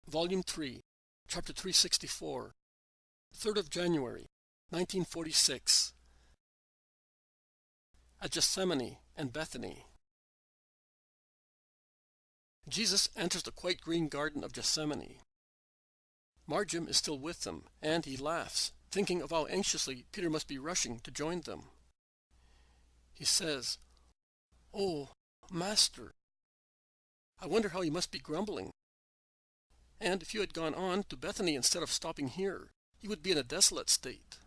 Volume 3, Chapter 364, 3rd of January, 1946. At Gethsemane and Bethany. Jesus enters the quite green garden of Gethsemane. Margim is still with them, and he laughs, thinking of how anxiously Peter must be rushing to join them. He says, "Oh, Master, I wonder how he must be grumbling. And if you had gone on to Bethany instead of stopping here, he would be in a desolate state."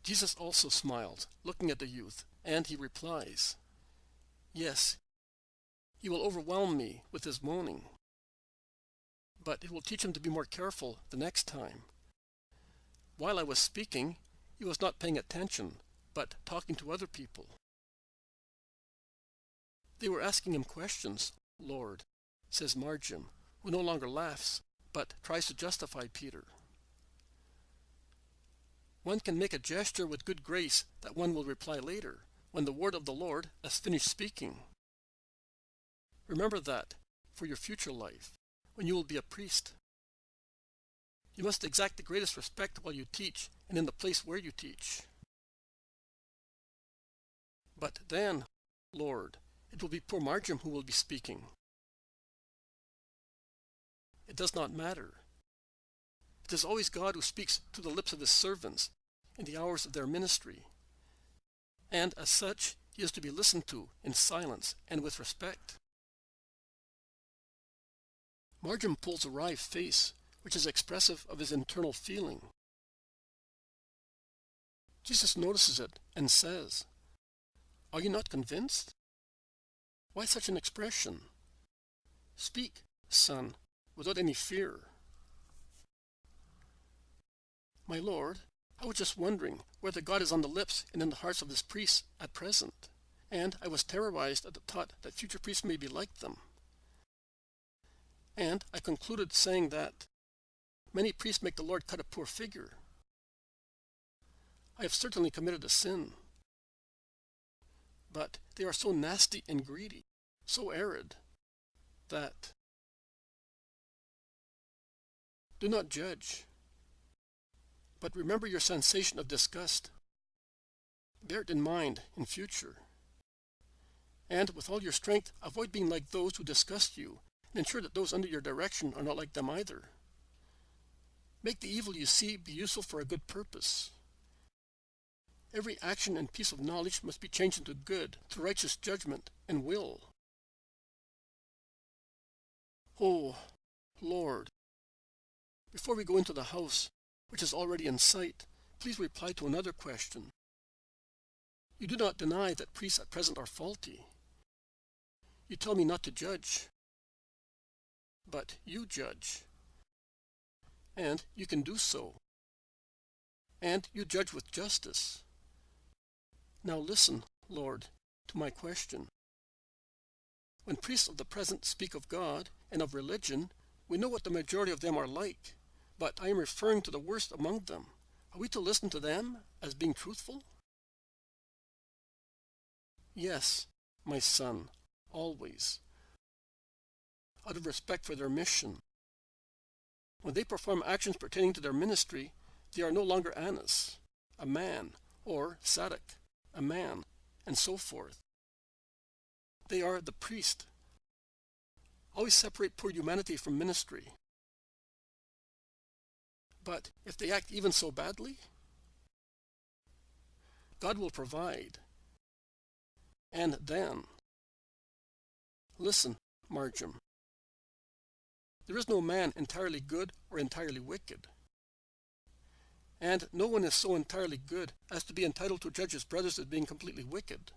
Jesus also smiled, looking at the youth, and he replies, "Yes, he will overwhelm me with his moaning. But it will teach him to be more careful the next time. While I was speaking, he was not paying attention, but talking to other people. They were asking him questions, Lord," says Margim, who no longer laughs, but tries to justify Peter. One can make a gesture with good grace that one will reply later, when the word of the Lord has finished speaking. Remember that for your future life, when you will be a priest. You must exact the greatest respect while you teach and in the place where you teach. But then, Lord, it will be poor Margim who will be speaking. It does not matter. It is always God who speaks to the lips of his servants in the hours of their ministry. And as such, he is to be listened to in silence and with respect. Margim pulls a wry face, which is expressive of his internal feeling. Jesus notices it and says, "Are you not convinced? Why such an expression? Speak, son, without any fear." "My Lord, I was just wondering whether God is on the lips and in the hearts of his priests at present, and I was terrorized at the thought that future priests may be like them. And I concluded saying that many priests make the Lord cut a poor figure. I have certainly committed a sin. But they are so nasty and greedy, so arid, that... Do not judge, but remember your sensation of disgust. Bear it in mind in future. And with all your strength, avoid being like those who disgust you, and ensure that those under your direction are not like them either. Make the evil you see be useful for a good purpose. Every action and piece of knowledge must be changed into good through righteous judgment and will. Oh, Lord, before we go into the house, which is already in sight, please reply to another question. You do not deny that priests at present are faulty. You tell me not to judge. But you judge. And you can do so. And you judge with justice. Now listen, Lord, to my question. When priests of the present speak of God and of religion, we know what the majority of them are like, but I am referring to the worst among them. Are we to listen to them as being truthful? Yes, my son, always. Out of respect for their mission. When they perform actions pertaining to their ministry, they are no longer Annas, a man, or Sadok, a man, and so forth. They are the priest. Always separate poor humanity from ministry. But if they act even so badly, God will provide. And then, listen, Margim. There is no man entirely good or entirely wicked. And no one is so entirely good as to be entitled to judge his brothers as being completely wicked.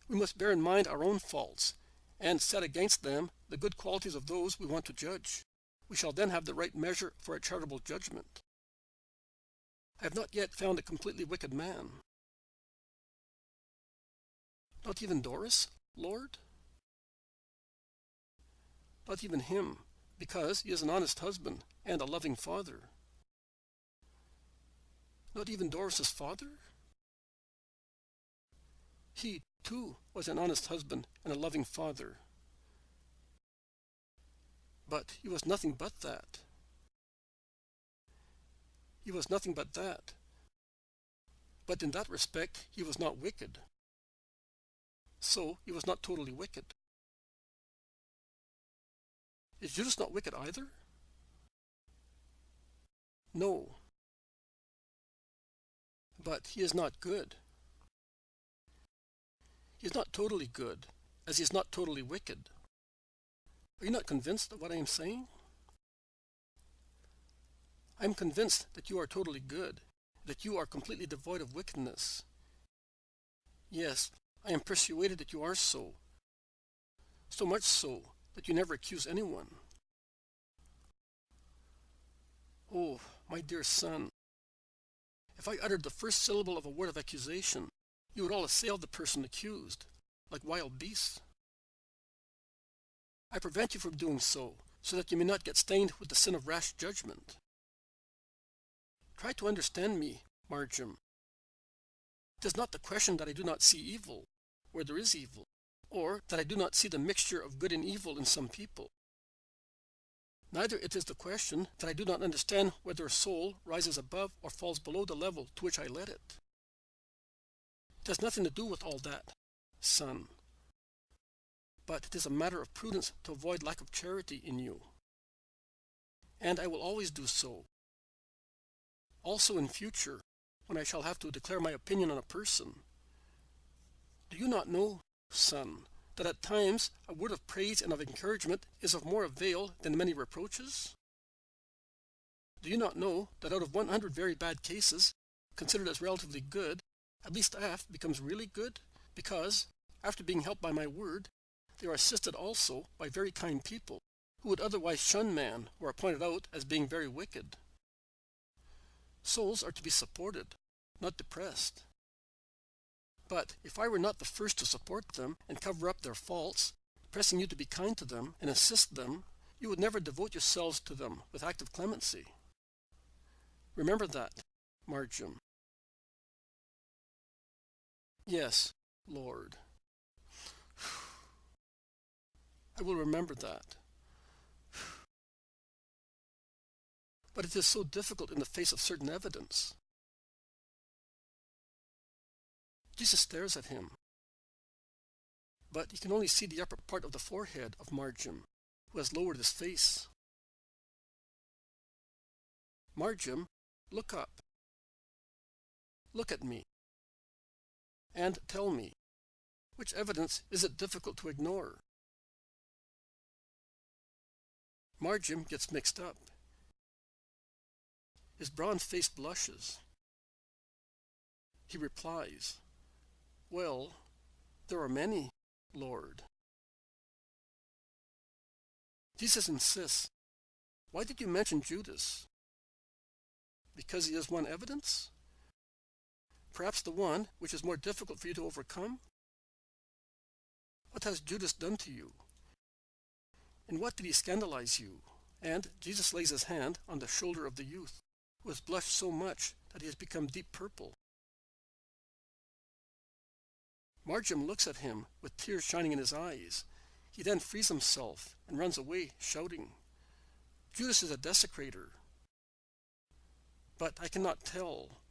We must bear in mind our own faults, and set against them the good qualities of those we want to judge. We shall then have the right measure for a charitable judgment. I have not yet found a completely wicked man. Not even Doris, Lord? Not even him, because he is an honest husband and a loving father. Not even Doris's father? He, too, was an honest husband and a loving father. But he was nothing but that. He was nothing but that. But in that respect, he was not wicked. So he was not totally wicked. Is Judas not wicked either? No. But he is not good. He is not totally good, as he is not totally wicked. Are you not convinced of what I am saying? I am convinced that you are totally good, that you are completely devoid of wickedness. Yes, I am persuaded that you are so. So much so that you never accuse anyone. Oh, my dear son, if I uttered the first syllable of a word of accusation, you would all assail the person accused, like wild beasts. I prevent you from doing so that you may not get stained with the sin of rash judgment. Try to understand me, Marjam. It is not the question that I do not see evil, where there is evil, or that I do not see the mixture of good and evil in some people. Neither it is the question that I do not understand whether a soul rises above or falls below the level to which I led it. It has nothing to do with all that, son. But it is a matter of prudence to avoid lack of charity in you. And I will always do so. Also in future, when I shall have to declare my opinion on a person. Do you not know, son, that at times a word of praise and of encouragement is of more avail than many reproaches? Do you not know that out of 100 very bad cases, considered as relatively good, at least half becomes really good, because, after being helped by my word, they are assisted also by very kind people, who would otherwise shun man or are pointed out as being very wicked. Souls are to be supported, not depressed. But if I were not the first to support them and cover up their faults, pressing you to be kind to them and assist them, you would never devote yourselves to them with active clemency. Remember that, Marjam. Yes, Lord. I will remember that. But it is so difficult in the face of certain evidence. Jesus stares at him. But he can only see the upper part of the forehead of Marjam, who has lowered his face. Marjam, look up. Look at me. And tell me, which evidence is it difficult to ignore? Marjam gets mixed up. His bronze face blushes. He replies, "Well, there are many, Lord." Jesus insists, "Why did you mention Judas? Because he is one evidence? Perhaps the one which is more difficult for you to overcome? What has Judas done to you? In what did he scandalize you?" And Jesus lays his hand on the shoulder of the youth, who has blushed so much that he has become deep purple. Marjam looks at him with tears shining in his eyes. He then frees himself and runs away, shouting, "Judas is a desecrator." But I cannot tell.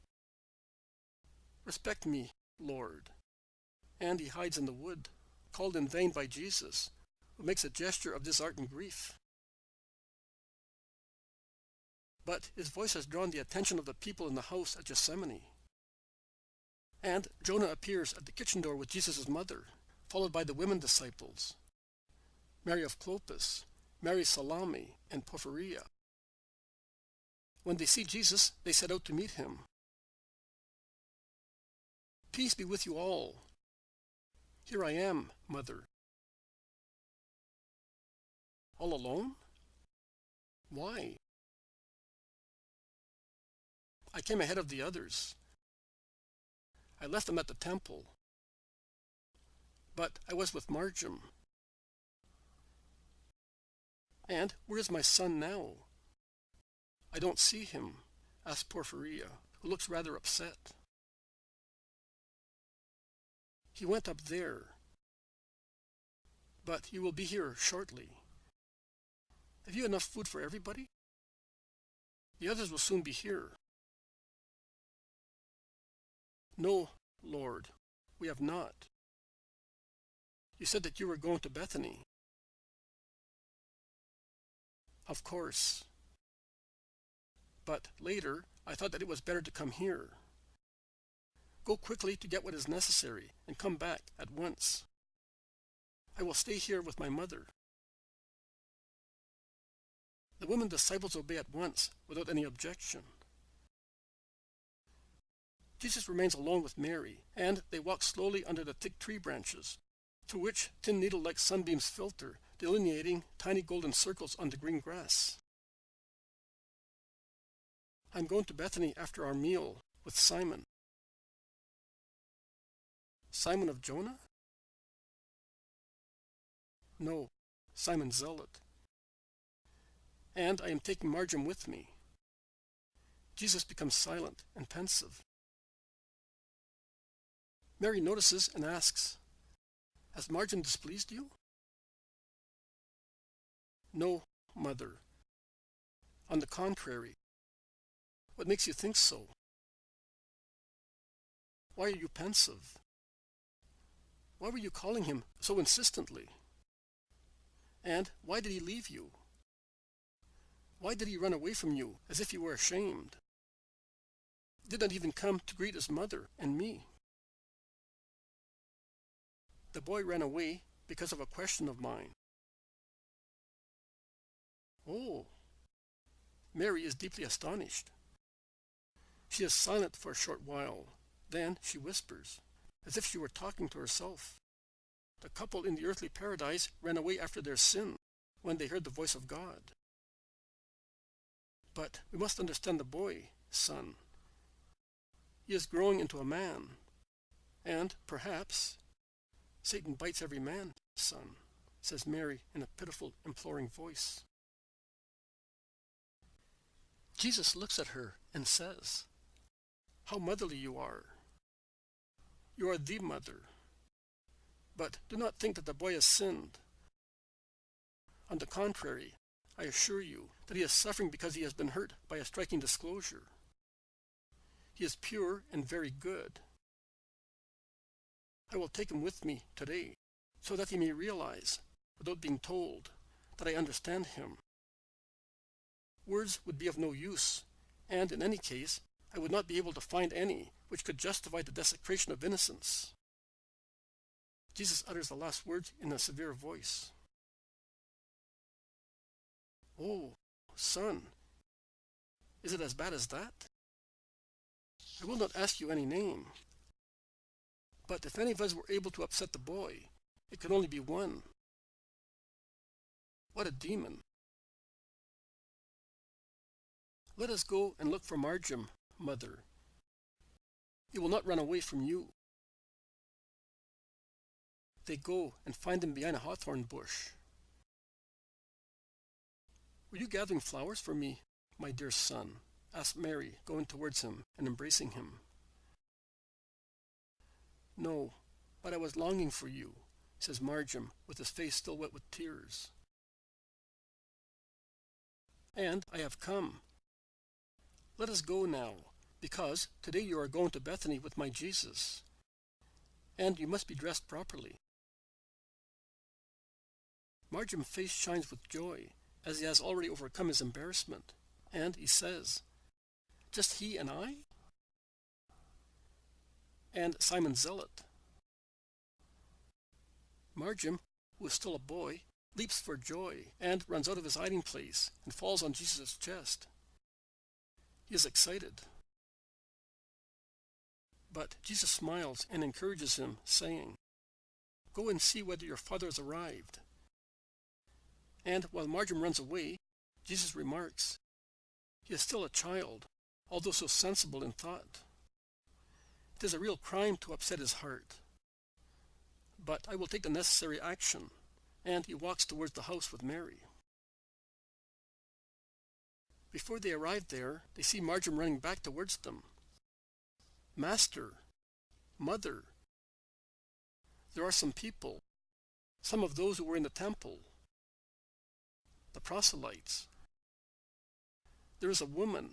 Respect me, Lord. And he hides in the wood, called in vain by Jesus, who makes a gesture of disheartened grief. But his voice has drawn the attention of the people in the house at Gethsemane. And Jonah appears at the kitchen door with Jesus' mother, followed by the women disciples, Mary of Clopas, Mary Salome, and Porphyria. When they see Jesus, they set out to meet him. "Peace be with you all. Here I am, mother." All alone? Why? I came ahead of the others. I left them at the temple. But I was with Marjam. And where is my son now? I don't see him, asked Porphyria, who looks rather upset. He went up there. But he will be here shortly. Have you enough food for everybody? The others will soon be here. No, Lord, we have not. You said that you were going to Bethany. Of course. But later, I thought that it was better to come here. Go quickly to get what is necessary and come back at once. I will stay here with my mother. The women disciples obey at once without any objection. Jesus remains alone with Mary, and they walk slowly under the thick tree branches, through which thin needle-like sunbeams filter, delineating tiny golden circles on the green grass. I'm going to Bethany after our meal with Simon. Simon of Jonah? No, Simon Zealot. And I am taking Margim with me. Jesus becomes silent and pensive. Mary notices and asks, "Has Margim displeased you?" "No, Mother. On the contrary. What makes you think so? Why are you pensive? Why were you calling him so insistently? And why did he leave you? Why did he run away from you as if you were ashamed? Did not even come to greet his mother and me." The boy ran away because of a question of mine. Oh! Mary is deeply astonished. She is silent for a short while. Then she whispers, as if she were talking to herself. The couple in the earthly paradise ran away after their sin, when they heard the voice of God. But we must understand the boy, son. He is growing into a man, and perhaps Satan bites every man, son, says Mary in a pitiful, imploring voice. Jesus looks at her and says, "How motherly you are. You are the mother. But do not think that the boy has sinned. On the contrary, I assure you that he is suffering because he has been hurt by a striking disclosure. He is pure and very good. I will take him with me today, so that he may realize, without being told, that I understand him. Words would be of no use, and in any case, I would not be able to find any which could justify the desecration of innocence." Jesus utters the last words in a severe voice. "Oh, son, is it as bad as that? I will not ask you any name. But if any of us were able to upset the boy, it could only be one. What a demon! Let us go and look for Margim, Mother. He will not run away from you." They go and find him behind a hawthorn bush. "Were you gathering flowers for me, my dear son?" asked Mary, going towards him and embracing him. "No, but I was longing for you," says Margim, with his face still wet with tears. "And I have come. Let us go now, because today you are going to Bethany with my Jesus, and you must be dressed properly." Margim's face shines with joy, as he has already overcome his embarrassment, and he says, "Just he and I? And Simon Zealot?" Margim, who is still a boy, leaps for joy and runs out of his hiding place and falls on Jesus' chest. He is excited. But Jesus smiles and encourages him, saying, "Go and see whether your father has arrived." And while Margim runs away, Jesus remarks, "He is still a child, although so sensible in thought. It is a real crime to upset his heart. But I will take the necessary action," and he walks towards the house with Mary. Before they arrive there, they see Margim running back towards them. "Master, Mother, there are some people, some of those who were in the temple." the proselytes. There is a woman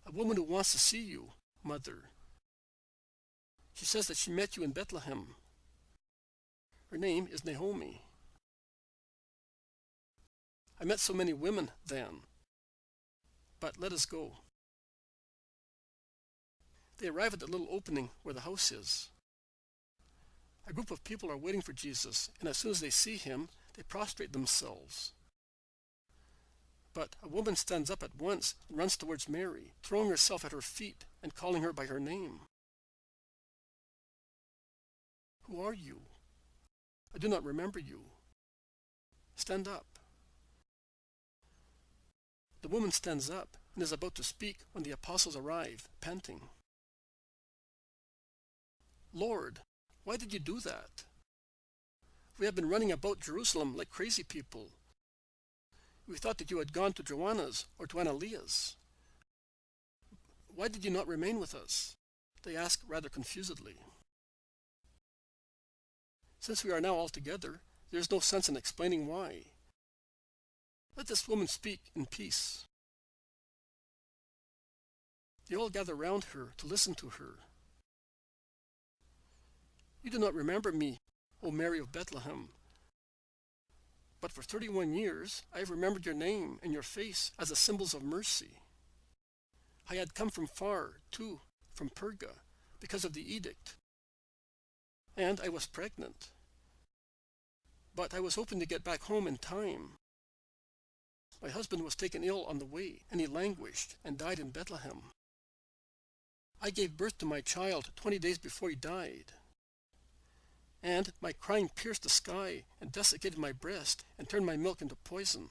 who wants to see you, Mother. She says that she met you in Bethlehem. Her name is Naomi. I met so many women then. But let us go. They arrive at the little opening where the house is. A group of people are waiting for Jesus, and as soon as they see him, they prostrate themselves. But a woman stands up at once and runs towards Mary, throwing herself at her feet and calling her by her name. Who are you? I do not remember you. Stand up. The woman stands up and is about to speak when the apostles arrive, panting. Lord, why did you do that? We have been running about Jerusalem like crazy people. We thought that you had gone to Joanna's or to Annalia's. Why did you not remain with us? They ask rather confusedly. Since we are now all together, there is no sense in explaining why. Let this woman speak in peace. They all gather round her to listen to her. You do not remember me, O Mary of Bethlehem. But for 31 years I have remembered your name and your face as the symbols of mercy. I had come from far, too, from Perga, because of the edict. And I was pregnant. But I was hoping to get back home in time. My husband was taken ill on the way, and he languished and died in Bethlehem. I gave birth to my child 20 days before he died. And my crying pierced the sky and desiccated my breast and turned my milk into poison.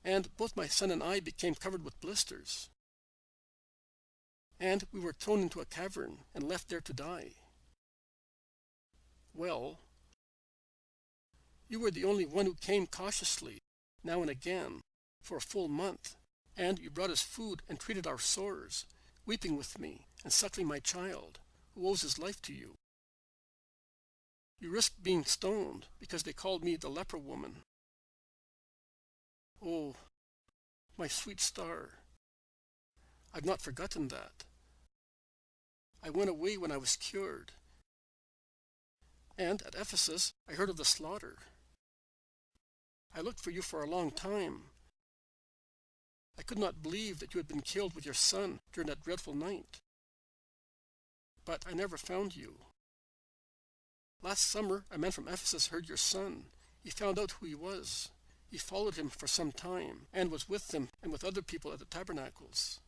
And both my son and I became covered with blisters. And we were thrown into a cavern and left there to die. Well, you were the only one who came cautiously, now and again, for a full month, and you brought us food and treated our sores, weeping with me and suckling my child, who owes his life to you. You risked being stoned because they called me the leper woman. Oh, my sweet star, I've not forgotten that. I went away when I was cured. And at Ephesus, I heard of the slaughter. I looked for you for a long time. I could not believe that you had been killed with your son during that dreadful night. But I never found you. Last summer, a man from Ephesus heard your son. He found out who he was. He followed him for some time, and was with him and with other people at the tabernacles.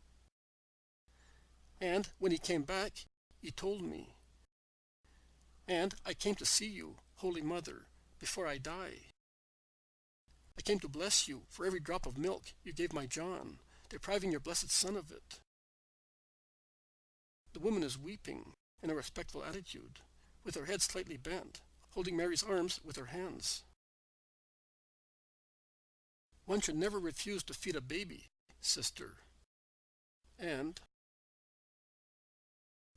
And when he came back, he told me. And I came to see you, Holy Mother, before I die. I came to bless you for every drop of milk you gave my John, depriving your blessed son of it. The woman is weeping in a respectful attitude, with her head slightly bent, holding Mary's arms with her hands. One should never refuse to feed a baby, sister. And,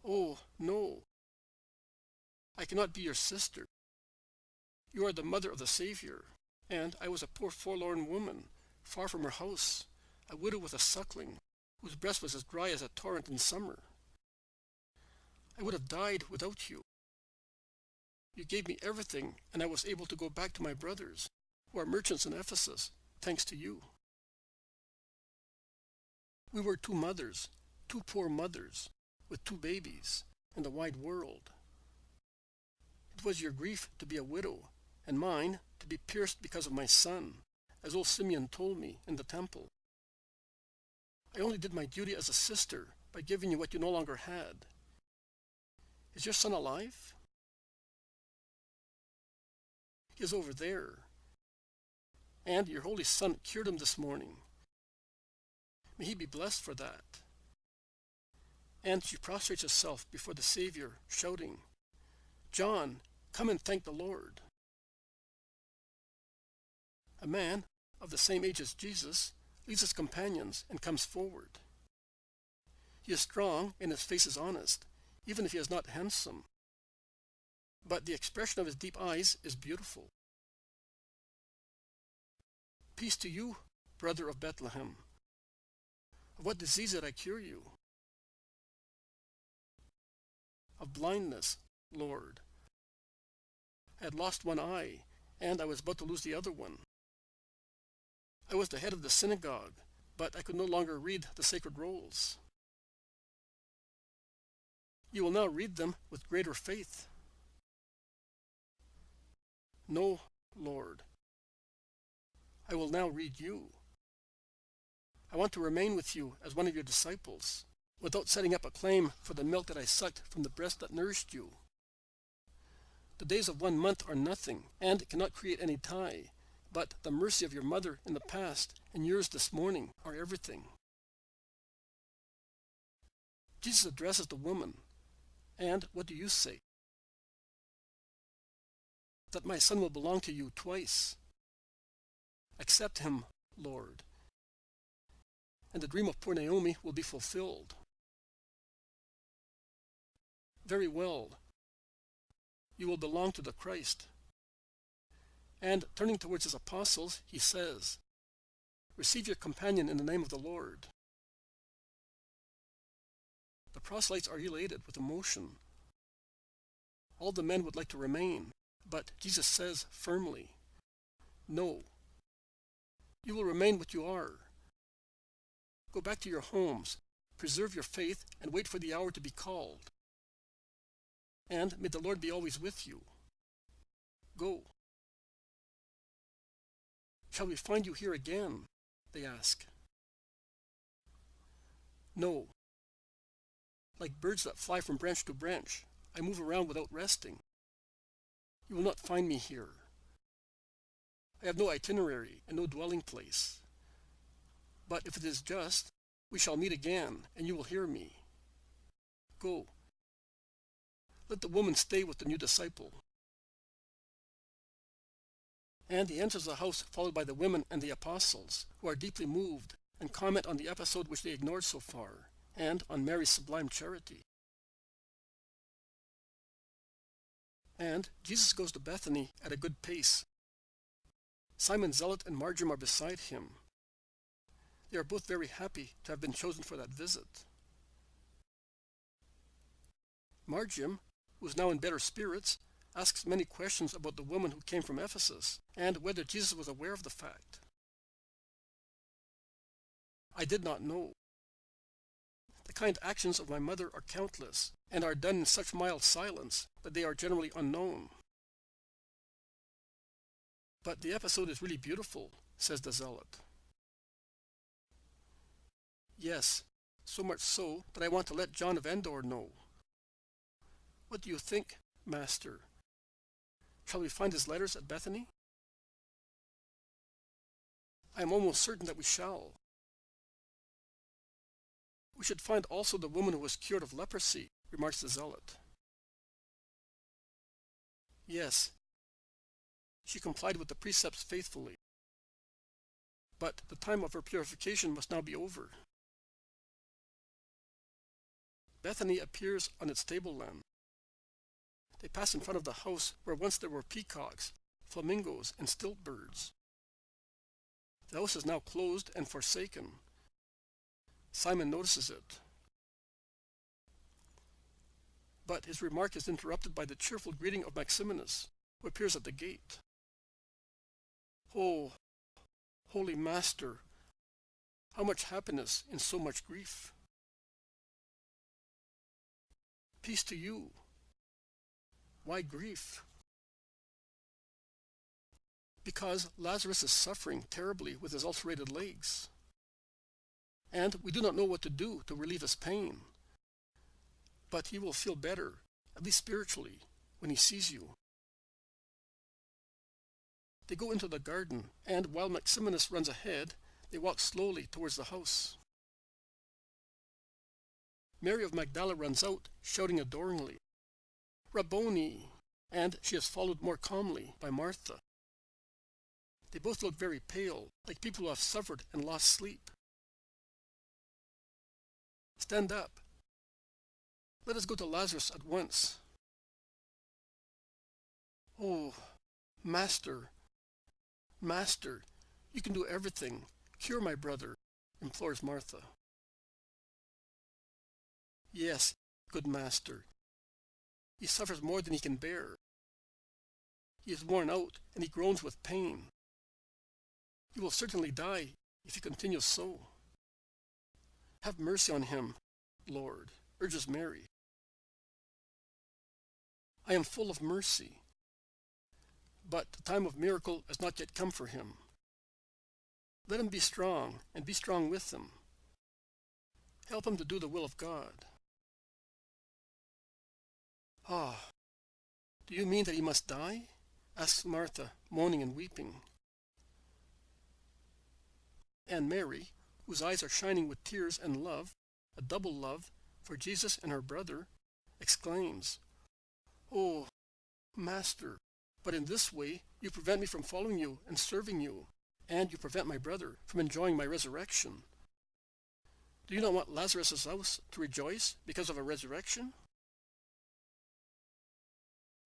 oh, no, I cannot be your sister. You are the mother of the Savior, and I was a poor forlorn woman, far from her house, a widow with a suckling, whose breast was as dry as a torrent in summer. I would have died without you. You gave me everything, and I was able to go back to my brothers, who are merchants in Ephesus, thanks to you. We were two mothers, two poor mothers, with two babies, in the wide world. It was your grief to be a widow, and mine to be pierced because of my son, as old Simeon told me in the temple. I only did my duty as a sister by giving you what you no longer had. Is your son alive? He is over there. And your Holy Son cured him this morning. May he be blessed for that. And she prostrates herself before the Savior, shouting, John, come and thank the Lord. A man of the same age as Jesus leaves his companions and comes forward. He is strong and his face is honest, even if he is not handsome. But the expression of his deep eyes is beautiful. Peace to you, brother of Bethlehem. Of what disease did I cure you? Of blindness, Lord. I had lost one eye, and I was about to lose the other one. I was the head of the synagogue, but I could no longer read the sacred rolls. You will now read them with greater faith. No, Lord. I will now read you. I want to remain with you as one of your disciples, without setting up a claim for the milk that I sucked from the breast that nourished you. The days of 1 month are nothing, and cannot create any tie, but the mercy of your mother in the past and yours this morning are everything. Jesus addresses the woman, and what do you say? That my son will belong to you twice. Accept him, Lord, and the dream of poor Naomi will be fulfilled. Very well. You will belong to the Christ. And turning towards his apostles, he says, receive your companion in the name of the Lord. The proselytes are elated with emotion. All the men would like to remain, but Jesus says firmly, no. You will remain what you are. Go back to your homes, preserve your faith, and wait for the hour to be called. And may the Lord be always with you. Go. Shall we find you here again? They ask. No. Like birds that fly from branch to branch, I move around without resting. You will not find me here. I have no itinerary and no dwelling place. But if it is just, we shall meet again, and you will hear me. Go. Let the woman stay with the new disciple. And he enters the house followed by the women and the apostles, who are deeply moved and comment on the episode which they ignored so far, and on Mary's sublime charity. And Jesus goes to Bethany at a good pace. Simon Zealot and Marjoram are beside him. They are both very happy to have been chosen for that visit. Marjoram, who is now in better spirits, asks many questions about the woman who came from Ephesus, and whether Jesus was aware of the fact. I did not know. The kind actions of my mother are countless, and are done in such mild silence that they are generally unknown. But the episode is really beautiful, says the zealot. Yes, so much so that I want to let John of Endor know. What do you think, Master? Shall we find his letters at Bethany? I am almost certain that we shall. We should find also the woman who was cured of leprosy, remarks the zealot. Yes, she complied with the precepts faithfully. But the time of her purification must now be over. Bethany appears on its tableland. They pass in front of the house where once there were peacocks, flamingos, and stilt birds. The house is now closed and forsaken. Simon notices it. But his remark is interrupted by the cheerful greeting of Maximinus, who appears at the gate. Oh, Holy Master, how much happiness in so much grief. Peace to you. Why grief? Because Lazarus is suffering terribly with his ulcerated legs. And we do not know what to do to relieve his pain. But he will feel better, at least spiritually, when he sees you. They go into the garden, and while Maximinus runs ahead, they walk slowly towards the house. Mary of Magdala runs out, shouting adoringly, Rabboni! And she is followed more calmly by Martha. They both look very pale, like people who have suffered and lost sleep. Stand up. Let us go to Lazarus at once. Oh, Master, Master, You can do everything. Cure my brother, implores Martha. Yes, good master. He suffers more than he can bear. He is worn out, and he groans with pain. He will certainly die if he continues so. Have mercy on him, Lord, urges Mary. I am full of mercy. But the time of miracle has not yet come for him. Let him be strong, and be strong with him. Help him to do the will of God. Ah, do you mean that he must die? Asks Martha, moaning and weeping. And Mary, whose eyes are shining with tears and love, a double love, for Jesus and her brother, exclaims, "Oh, Master, but in this way you prevent me from following you and serving you, and you prevent my brother from enjoying my resurrection. Do you not want Lazarus' house to rejoice because of a resurrection?"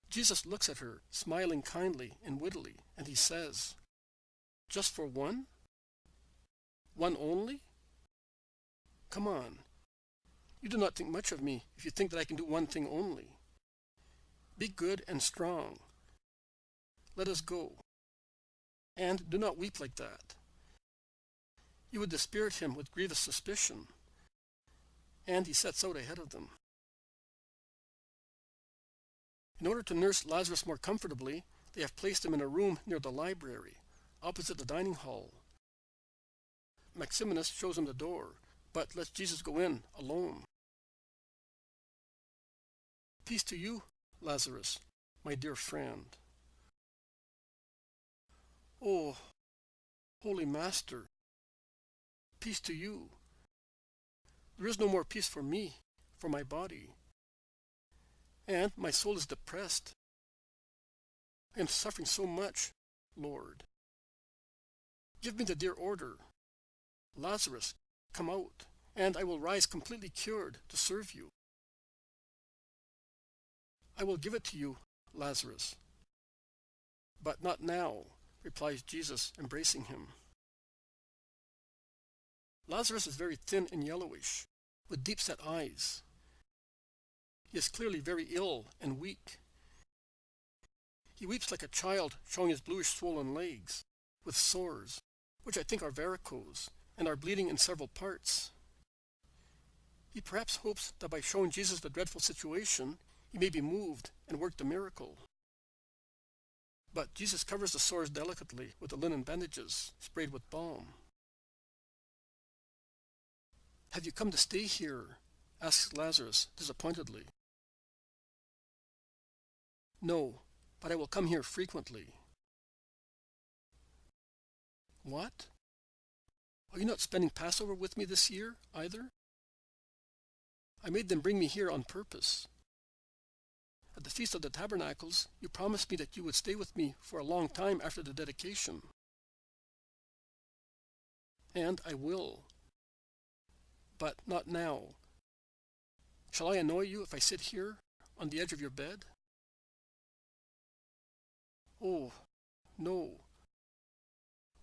Jesus looks at her, smiling kindly and wittily, and he says, "Just for one? One only? Come on. You do not think much of me if you think that I can do one thing only. Be good and strong. Let us go. And do not weep like that." You would dispirit him with grievous suspicion. And he sets out ahead of them. In order to nurse Lazarus more comfortably, they have placed him in a room near the library, opposite the dining hall. Maximinus shows him the door, but lets Jesus go in alone. "Peace to you, Lazarus, my dear friend." "Oh, Holy Master, peace to you. There is no more peace for me, for my body. And my soul is depressed. I am suffering so much, Lord. Give me the dear order. Lazarus, come out, and I will rise completely cured to serve you." "I will give it to you, Lazarus." "But not now," replies Jesus, embracing him. Lazarus is very thin and yellowish, with deep-set eyes. He is clearly very ill and weak. He weeps like a child, showing his bluish swollen legs, with sores, which I think are varicose, and are bleeding in several parts. He perhaps hopes that by showing Jesus the dreadful situation, he may be moved and work the miracle. But Jesus covers the sores delicately with the linen bandages, sprayed with balm. "Have you come to stay here?" asks Lazarus disappointedly. "No, but I will come here frequently." "What? Are you not spending Passover with me this year, either?" "I made them bring me here on purpose. At the Feast of the Tabernacles, you promised me that you would stay with me for a long time after the dedication. And I will. But not now. Shall I annoy you if I sit here, on the edge of your bed?" "Oh, no.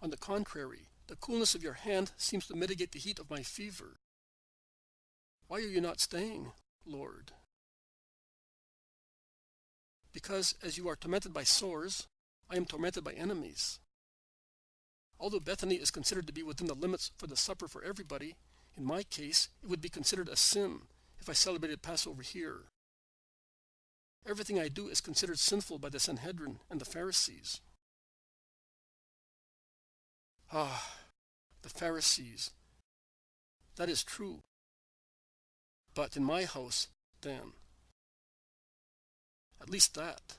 On the contrary, the coolness of your hand seems to mitigate the heat of my fever. Why are you not staying, Lord?" "Because as you are tormented by sores, I am tormented by enemies. Although Bethany is considered to be within the limits for the supper for everybody, in my case it would be considered a sin if I celebrated Passover here. Everything I do is considered sinful by the Sanhedrin and the Pharisees." "Ah, the Pharisees. That is true. But in my house, then. At least that."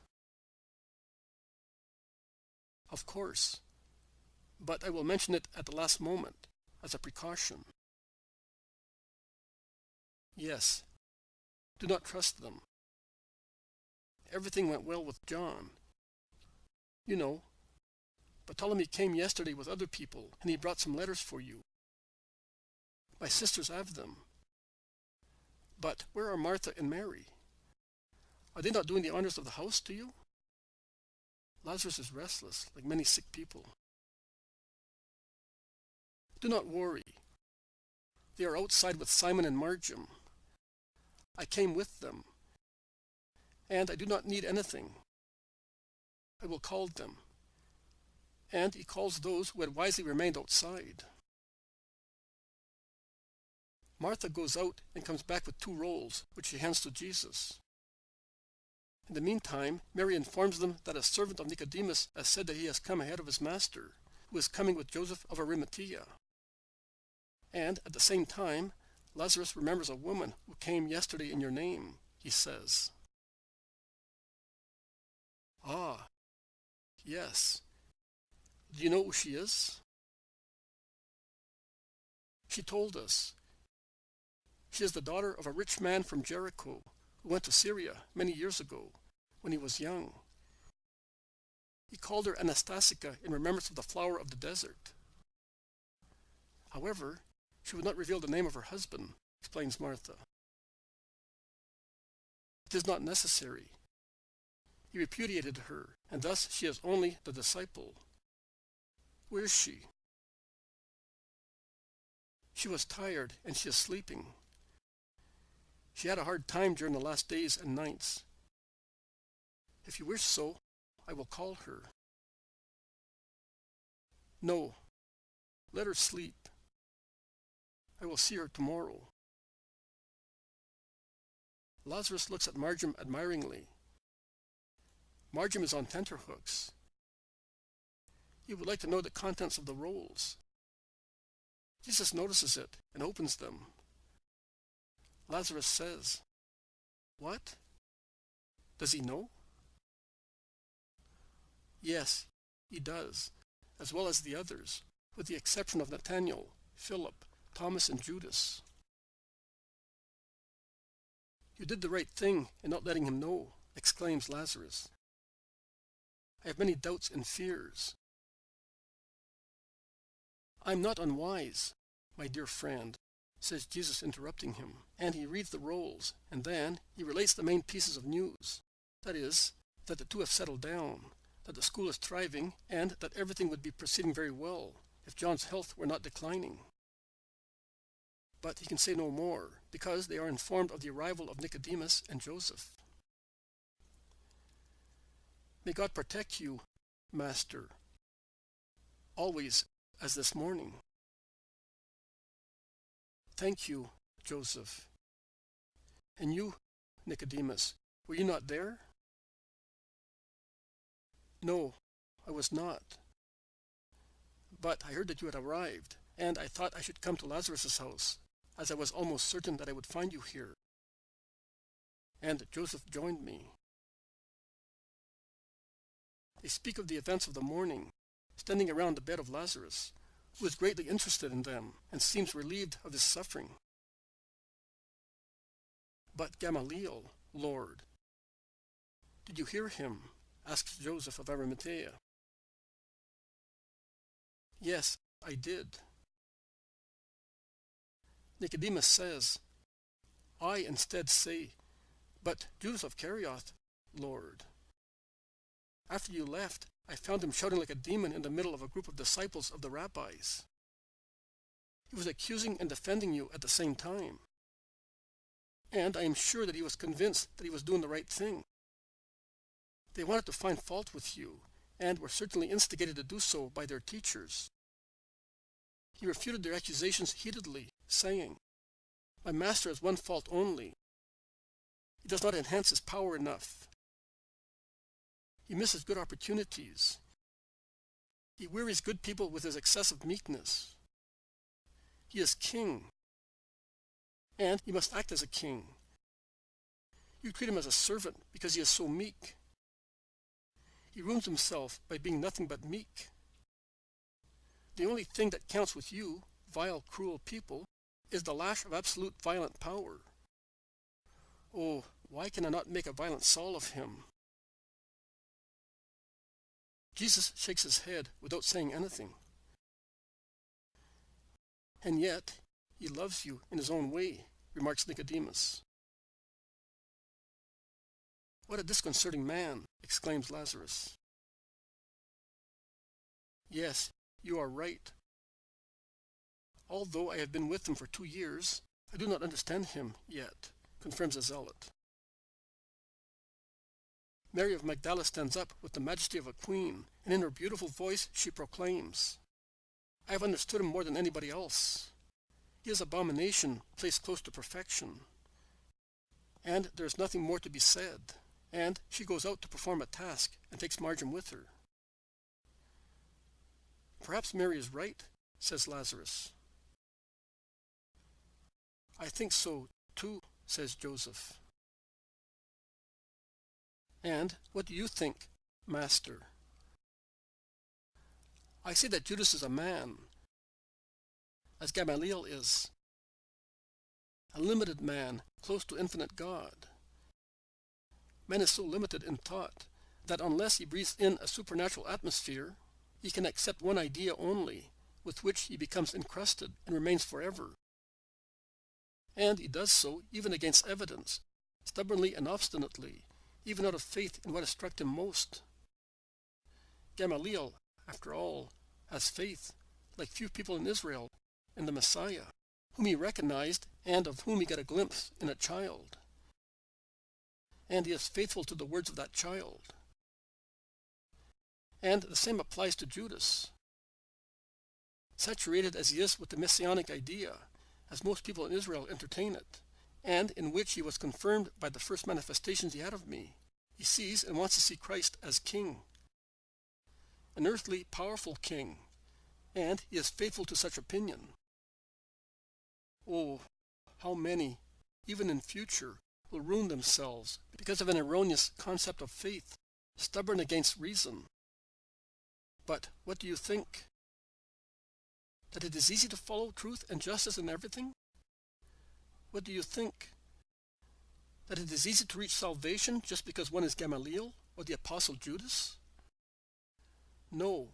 "Of course. But I will mention it at the last moment, as a precaution." "Yes. Do not trust them. Everything went well with John. You know, Ptolemy came yesterday with other people, and he brought some letters for you. My sisters have them. But where are Martha and Mary? Are they not doing the honors of the house to you? Lazarus is restless, like many sick people." Do not worry. They are outside with Simon and Margim. I came with them, and I do not need anything. I will call them. And he calls those who had wisely remained outside. Martha goes out and comes back with 2 rolls, which she hands to Jesus. In the meantime, Mary informs them that a servant of Nicodemus has said that he has come ahead of his master, who is coming with Joseph of Arimathea. And at the same time, Lazarus remembers a woman who came yesterday in your name, he says. Ah, yes. Do you know who she is? She told us. She is the daughter of a rich man from Jericho who went to Syria many years ago when he was young. He called her Anastasica in remembrance of the flower of the desert. However, she would not reveal the name of her husband, explains Martha. It is not necessary. He repudiated her, and thus she is only the disciple. Where is she? She was tired, and she is sleeping. She had a hard time during the last days and nights. If you wish so, I will call her. No, let her sleep. I will see her tomorrow. Lazarus looks at Margim admiringly. Margim is on tenterhooks. He would like to know the contents of the rolls. Jesus notices it and opens them. Lazarus says, "What? Does he know?" Yes, he does, as well as the others, with the exception of Nathanael, Philip, Thomas, and Judas. You did the right thing in not letting him know, exclaims Lazarus. I have many doubts and fears. I'm not unwise, my dear friend, says Jesus, interrupting him, and he reads the rolls, and then he relates the main pieces of news. That is, that the 2 have settled down, that the school is thriving, and that everything would be proceeding very well if John's health were not declining. But he can say no more, because they are informed of the arrival of Nicodemus and Joseph. May God protect you, Master, always as this morning. Thank you, Joseph. And you, Nicodemus, were you not there? No, I was not. But I heard that you had arrived, and I thought I should come to Lazarus' house, as I was almost certain that I would find you here. And Joseph joined me. They speak of the events of the morning, standing around the bed of Lazarus, who is greatly interested in them and seems relieved of his suffering. But Gamaliel, Lord, did you hear him? Asks Joseph of Arimathea. Yes, I did. Nicodemus says, I instead say, but Judas of Kerioth, Lord. After you left, I found him shouting like a demon in the middle of a group of disciples of the rabbis. He was accusing and defending you at the same time. And I am sure that he was convinced that he was doing the right thing. They wanted to find fault with you, and were certainly instigated to do so by their teachers. He refuted their accusations heatedly, saying, My master has one fault only. He does not enhance his power enough. He misses good opportunities. He wearies good people with his excessive meekness. He is king, and he must act as a king. You treat him as a servant because he is so meek. He ruins himself by being nothing but meek. The only thing that counts with you, vile, cruel people, is the lash of absolute violent power. Oh, why can I not make a violent Saul of him? Jesus shakes his head without saying anything. And yet, he loves you in his own way, remarks Nicodemus. What a disconcerting man, exclaims Lazarus. Yes, you are right. Although I have been with him for 2 years, I do not understand him yet, confirms the zealot. Mary of Magdala stands up with the majesty of a queen, and in her beautiful voice she proclaims, I have understood him more than anybody else. He is abomination placed close to perfection. And there is nothing more to be said. And she goes out to perform a task and takes Margin with her. Perhaps Mary is right, says Lazarus. I think so, too, says Joseph. And what do you think, Master? I say that Judas is a man, as Gamaliel is, a limited man close to infinite God. Man is so limited in thought that unless he breathes in a supernatural atmosphere, he can accept one idea only, with which he becomes encrusted and remains forever. And he does so even against evidence, stubbornly and obstinately, even out of faith in what has struck him most. Gamaliel, after all, has faith, like few people in Israel, in the Messiah, whom he recognized and of whom he got a glimpse in a child. And he is faithful to the words of that child. And the same applies to Judas. Saturated as he is with the messianic idea, as most people in Israel entertain it, and in which he was confirmed by the first manifestations he had of me, he sees and wants to see Christ as king. An earthly, powerful king, and he is faithful to such opinion. Oh, how many, even in future, will ruin themselves because of an erroneous concept of faith, stubborn against reason. But what do you think? That it is easy to follow truth and justice in everything? What do you think? That it is easy to reach salvation just because one is Gamaliel or the Apostle Judas? No.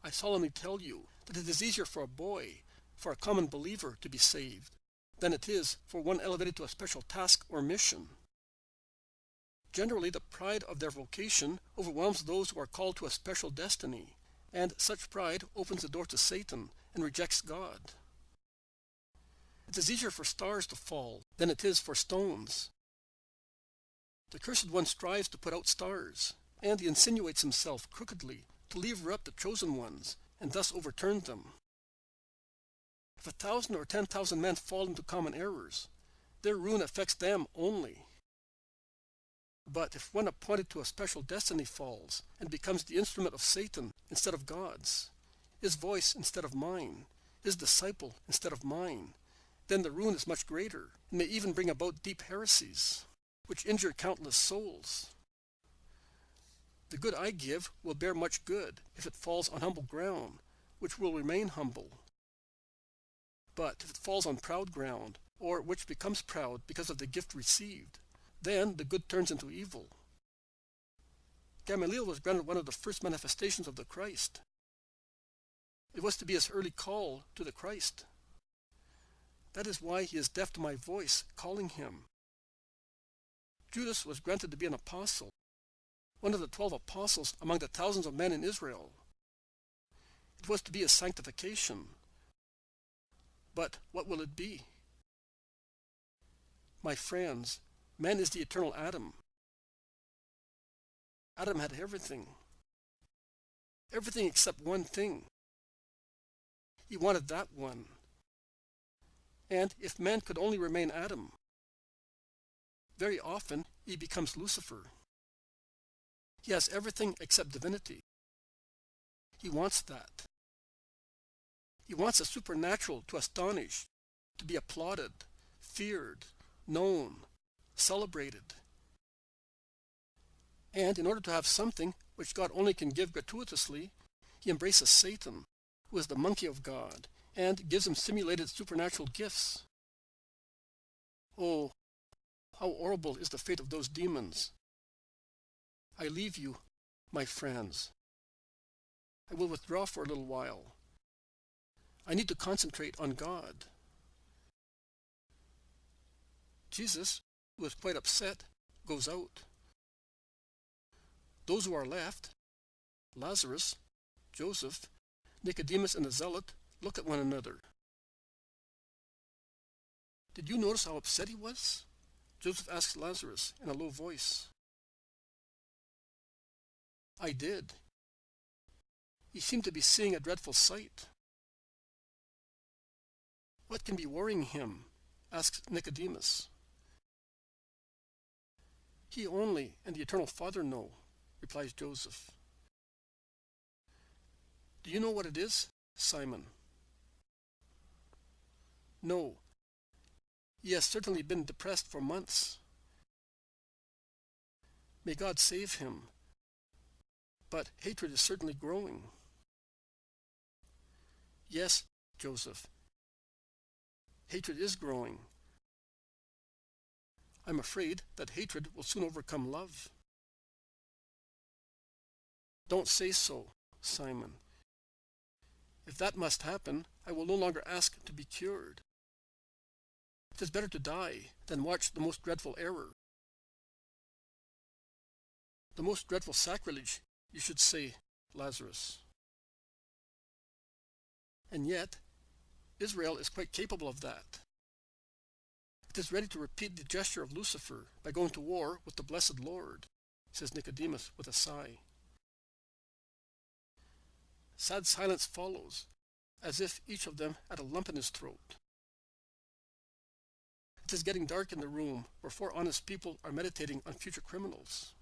I solemnly tell you that it is easier for a boy, for a common believer to be saved, than it is for one elevated to a special task or mission. Generally, the pride of their vocation overwhelms those who are called to a special destiny, and such pride opens the door to Satan and rejects God. It is easier for stars to fall than it is for stones. The cursed one strives to put out stars, and he insinuates himself crookedly to lever up the chosen ones, and thus overturn them. If 1,000 or 10,000 men fall into common errors, their ruin affects them only. But if one appointed to a special destiny falls and becomes the instrument of Satan instead of God's, his voice instead of mine, his disciple instead of mine, then the ruin is much greater, and may even bring about deep heresies, which injure countless souls. The good I give will bear much good if it falls on humble ground, which will remain humble. But if it falls on proud ground, or which becomes proud because of the gift received, then the good turns into evil. Gamaliel was granted one of the first manifestations of the Christ. It was to be his early call to the Christ. That is why he is deaf to my voice, calling him. Judas was granted to be an apostle, one of the 12 apostles among the thousands of men in Israel. It was to be his sanctification. But what will it be? My friends, man is the eternal Adam. Adam had everything. Everything except one thing. He wanted that one. And if man could only remain Adam, very often he becomes Lucifer. He has everything except divinity. He wants that. He wants the supernatural to astonish, to be applauded, feared, known, celebrated. And in order to have something which God only can give gratuitously, he embraces Satan, who is the monkey of God, and gives him simulated supernatural gifts. Oh, how horrible is the fate of those demons! I leave you, my friends. I will withdraw for a little while. I need to concentrate on God. Jesus, who is quite upset, goes out. Those who are left, Lazarus, Joseph, Nicodemus and the zealot, look at one another. Did you notice how upset he was? Joseph asked Lazarus in a low voice. I did. He seemed to be seeing a dreadful sight. What can be worrying him? Asked Nicodemus. He only and the eternal Father know, replies Joseph. Do you know what it is, Simon? No. He has certainly been depressed for months. May God save him. But hatred is certainly growing. Yes, Joseph. Hatred is growing. I'm afraid that hatred will soon overcome love. Don't say so, Simon. If that must happen, I will no longer ask to be cured. It is better to die than watch the most dreadful error. The most dreadful sacrilege, you should say, Lazarus. And yet, Israel is quite capable of that. It is ready to repeat the gesture of Lucifer by going to war with the blessed Lord, says Nicodemus with a sigh. Sad silence follows, as if each of them had a lump in his throat. It is getting dark in the room where four honest people are meditating on future criminals.